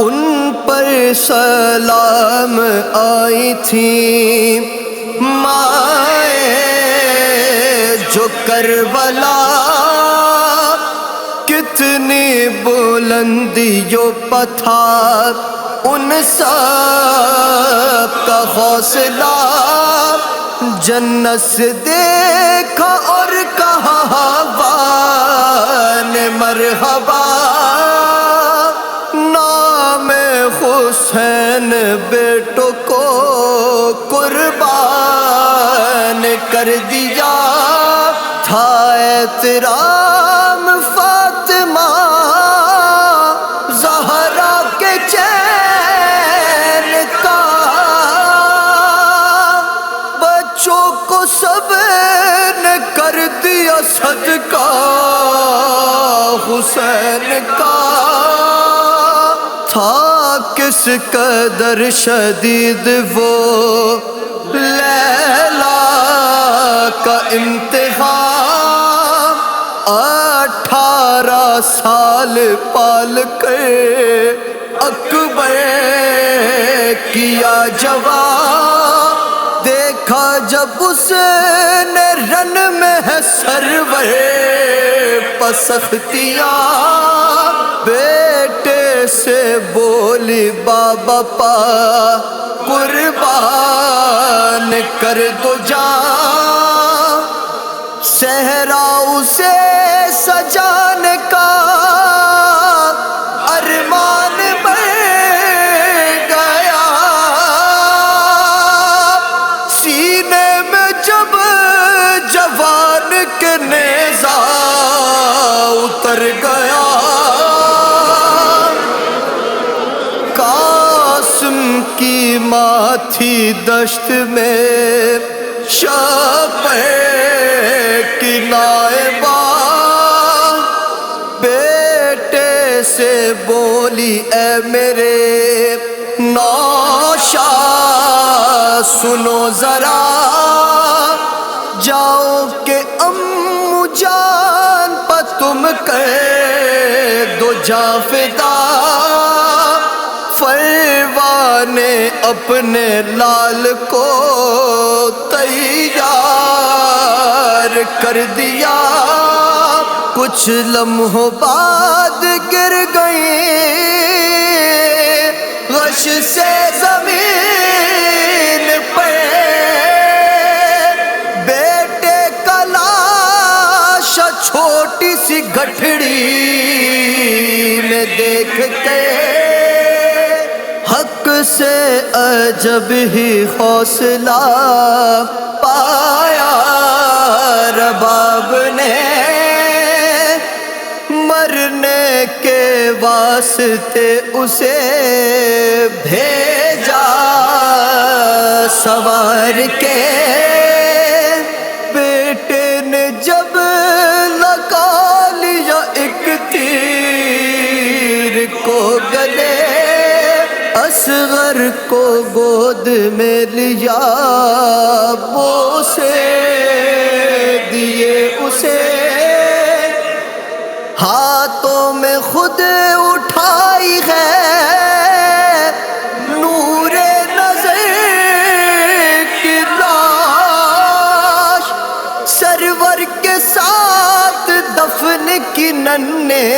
ان پر سلام آئی تھی مائیں جو کربلا، کتنی بلندیوں پہ تھا ان سب کا حوصلہ، جنت سے دیکھا اور کہا نے مرحبا، نام حسین بیٹوں کو قربان کر دیا تھا، احترام فاطمہ زہرا کے چین کا، بچوں کو سب نے کر دیا صدقہ حسین کا، تھا کس قدر شدید وہ لیلا کا امتحان، 18 سال پال کر اکبر کیا جوان، دیکھا جب اس نے رن میں ہے سرور پسختیاں، بیٹے سے بولی بابا پا قربان کر دو جان، صحرا اسے سجانے کا ارمان بڑھ گیا، سینے میں جب جوان کے نیزہ اتر گیا، قاسم کی ماں تھی دشت میں شاپے کی نائبہ، بیٹے سے بولی اے میرے نوشا سنو ذرا، جاؤ کہ امو جان پہ تم کر دو جاں فدا، فروا نے اپنے لال کو تیار کر دیا، کچھ لمحوں بعد گر گئی غش سے زمین پہ، بیٹے کا لاشا چھوٹی سی گٹھڑی میں دیکھ کے، حق سے عجب ہی حوصلہ پایا رباب نے، مرنے کے واسطے اسے بھیجا سوار کے، بیٹے نے جب لگا لیا ایک تیر کو گلے، اصغر کو گود میں لیا بوسے دیے اسے، ہاتھوں میں خود اٹھائی ہے نور نظر کی لاش، سرور کے ساتھ دفن کی ننھے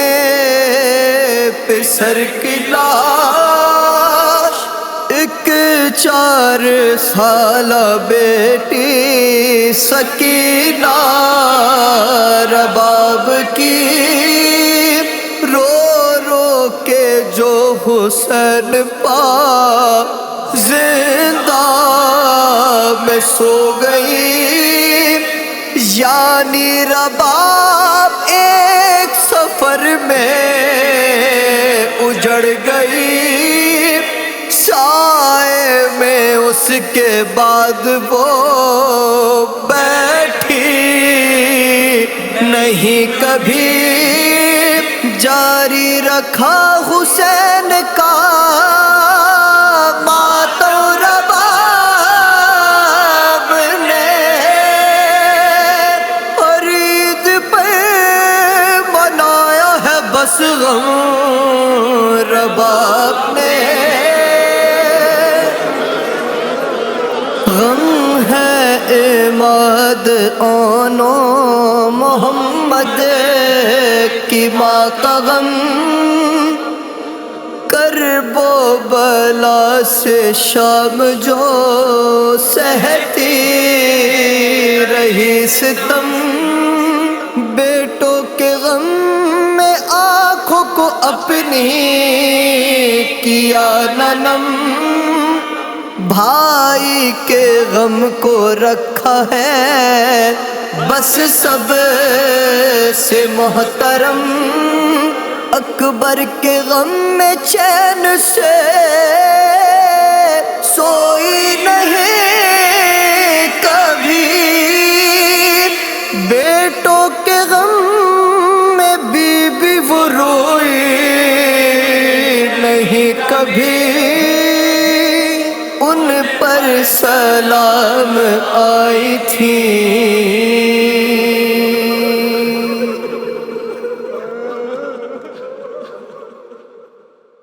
پسر کی لاش، ایک 4 سالہ بیٹی سکینہ رباب کی، رو رو کے جو حسین پا زندہ میں سو گئی، یعنی رباب ایک سفر میں اجڑ گئی، سائے میں اس کے بعد وہ بیٹھی نہیں کبھی، جاری رکھا حسین کا ماتم رباب نے، اور عید پر محمد آنو محمد کی ماں کا غم کرب و بلا سے شام جو سہتی رہی ستم، بیٹوں کے غم میں آنکھوں کو اپنی کیا نہ نم، بھائی کے غم کو رکھا ہے بس سب سے محترم، اکبر کے غم میں چین سے سوئی نہیں کبھی، بیٹوں کے غم میں بی بی وہ روئی نہیں کبھی، ان پر سلام آئی تھی